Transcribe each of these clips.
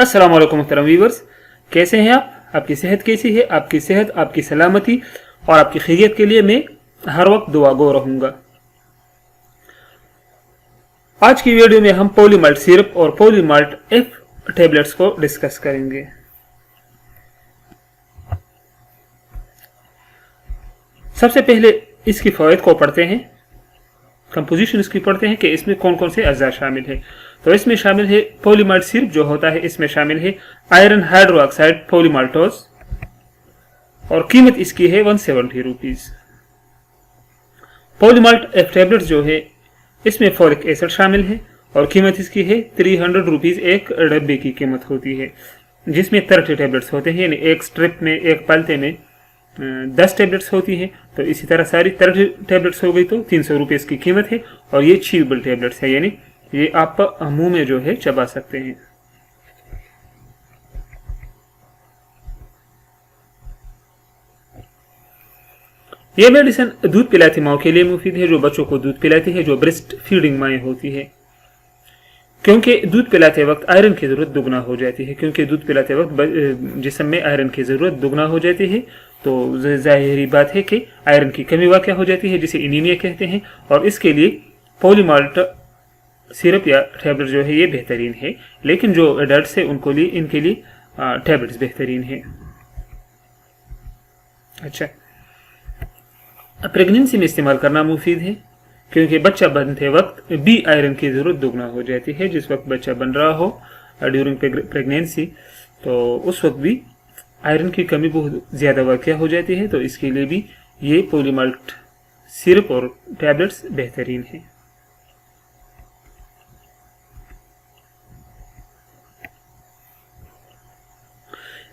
अस्सलाम वालेकुम मुहतरम व्यूअर्स, कैसे हैं आप? आपकी सेहत कैसी है? आपकी सेहत, आपकी सलामती और आपकी खैरियत के लिए मैं हर वक्त दुआ गो रहूंगा। आज की वीडियो में हम पॉलीमाल्ट सिरप और पॉलीमाल्ट एफ टैबलेट्स को डिस्कस करेंगे। सबसे पहले इसकी फवायद को पढ़ते हैं, कंपोजिशन इसकी पढ़ते हैं कि इसमें कौन कौन से अज़ा शामिल है। तो इसमें शामिल है पॉलीमाल्ट सिरप जो होता है, इसमें शामिल है आयरन हाइड्रोक्साइड पॉलीमाल्टोज और कीमत इसकी है 170 रुपीज। पॉलीमाल्ट एफ टैबलेट जो है इसमें फोलिक एसिड शामिल है और कीमत इसकी है 300 रुपीज। एक डब्बे की कीमत होती है जिसमें 30 टैबलेट्स होते हैं, यानी एक स्ट्रिप में, एक पलते में 10 टैबलेट्स होती है। तो इसी तरह सारी 30 टैबलेट्स हो गई तो 300 रुपये इसकी कीमत है। और ये चीवेबल टैबलेट्स है, यानी ये आप मुंह में जो है चबा सकते हैं। ये मेडिसिन दूध पिलाती माओ के लिए मुफीद है, जो बच्चों को दूध पिलाती है, जो ब्रेस्ट फीडिंग माएँ होती है, क्योंकि दूध पिलाते वक्त आयरन की जरूरत दुगना हो जाती है। क्योंकि दूध पिलाते वक्त जिस्म में आयरन की जरूरत दुगना हो जाती है, तो जाहिरी बात है कि आयरन की कमी वाक़या हो जाती है, जिसे एनीमिया कहते हैं। और इसके लिए पॉलीमाल्ट सिरप या टैबलेट जो है ये बेहतरीन है, लेकिन जो एडल्ट्स है उनको लिए इनके लिए टैबलेट्स बेहतरीन है। अच्छा, प्रेगनेंसी में इस्तेमाल करना मुफीद है, क्योंकि बच्चा बनते वक्त भी आयरन की जरूरत दुगना हो जाती है। जिस वक्त बच्चा बन रहा हो ड्यूरिंग प्रेगनेंसी, तो उस वक्त भी आयरन की कमी बहुत ज़्यादा वाक़या हो जाती है। तो इसके लिए भी ये पॉलीमाल्ट सिरप और टैबलेट्स बेहतरीन है।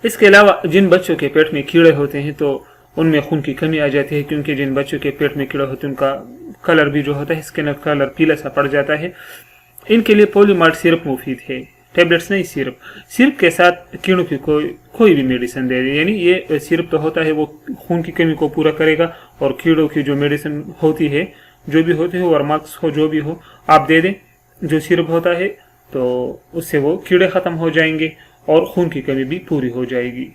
इसके अलावा जिन बच्चों के पेट में कीड़े होते हैं तो उनमें खून की कमी आ जाती है, क्योंकि जिन बच्चों के पेट में कीड़ा होते हैं उनका कलर भी जो होता है, स्किन कलर पीला सा पड़ जाता है। इनके लिए पॉलीमाल्ट सिरप मुफीद है, टैबलेट्स नहीं सिरप। सिरप के साथ कीड़ों की कोई भी मेडिसिन दे दे, यानी ये सिरप तो होता है वो खून की कमी को पूरा करेगा, और कीड़ों की जो मेडिसिन होती है, जो भी होती है, वर्माक्स हो, जो भी हो, आप दे दें जो सिरप होता है, तो उससे वो कीड़े ख़त्म हो जाएंगे और खून की कमी भी पूरी हो जाएगी।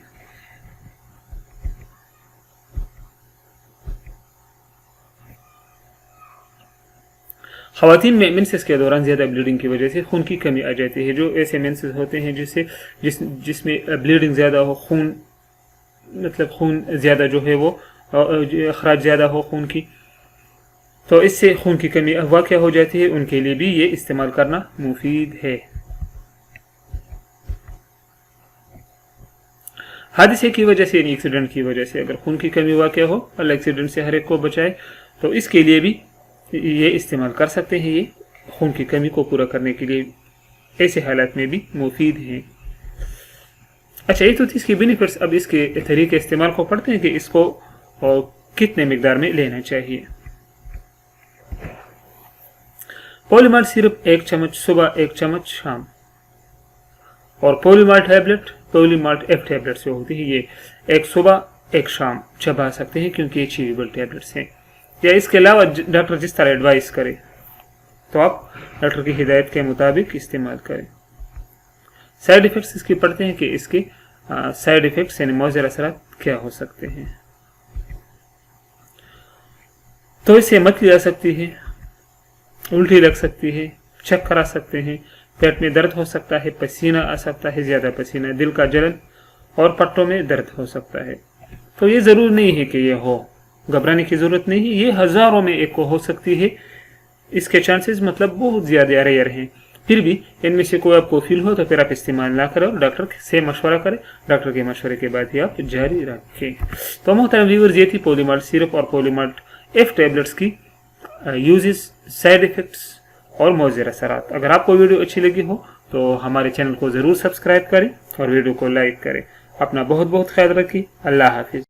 ख़वातीन में मेंसेस के दौरान ज़्यादा ब्लीडिंग की वजह से खून की कमी आ जाती है। जो ऐसे मेंसेस होते हैं जिसमें ब्लीडिंग ज़्यादा हो, खून मतलब खून ज़्यादा जो है वो अखराज ज़्यादा हो खून की, तो इससे खून की कमी वाक़या हो जाती है। उनके लिए भी ये इस्तेमाल करना मुफीद है। हादसे की वजह से, यानी एक्सीडेंट की वजह से अगर खून की कमी वाक़या हो, अल्लाह एक्सीडेंट से हर एक को बचाए, तो इसके लिए भी ये इस्तेमाल कर सकते हैं। ये खून की कमी को पूरा करने के लिए ऐसे हालात में भी मुफीद हैं। अच्छा, ये तो थी इसकी बेनिफिट्स। अब इसके तरीके इस्तेमाल को पढ़ते हैं कि इसको कितने मिकदार में लेना चाहिए। पॉलीमाल्ट सिरप 1 चम्मच सुबह, 1 चम्मच शाम। और पॉलीमाल्ट टैबलेट, पॉलीमाल्ट एफ टैबलेट जो होती है, ये 1 सुबह 1 शाम चबा सकते हैं, क्योंकि ये चीवेबल टैबलेट्स हैं। या इसके अलावा डॉक्टर जिस तरह एडवाइस करे तो आप डॉक्टर की हिदायत के मुताबिक इस्तेमाल करें। साइड इफेक्ट्स इसकी पढ़ते हैं कि इसके साइड इफेक्ट्स यानी मौजर असरात क्या हो सकते हैं। तो इससे मचली आ सकती है, उल्टी लग सकती है, चक्कर आ सकते हैं, पेट में दर्द हो सकता है, पसीना आ सकता है, ज़्यादा पसीना, दिल का जलन और पट्टों में दर्द हो सकता है। तो ये ज़रूर नहीं है कि ये हो, घबराने की ज़रूरत नहीं है। ये हज़ारों में एक को हो सकती है, इसके चांसेस मतलब बहुत ज़्यादा रेयर हैं। फिर भी इनमें से कोई आपको फील हो तो फिर आप इस्तेमाल ना करें और डॉक्टर से मशवरा करें। डॉक्टर के मशवरे के बाद ही आप जारी रखें। तो मोहतरम व्यूअर्स, ये थी पॉलीमाल्ट सिरप और पॉलीमाल्ट एफ टैबलेट्स की यूजेस, साइड इफ़ेक्ट्स और मौजर असरात। अगर आपको वीडियो अच्छी लगी हो तो हमारे चैनल को ज़रूर सब्सक्राइब करें और वीडियो को लाइक करें। अपना बहुत बहुत ख्याल रखिए। अल्लाह हाफिज़।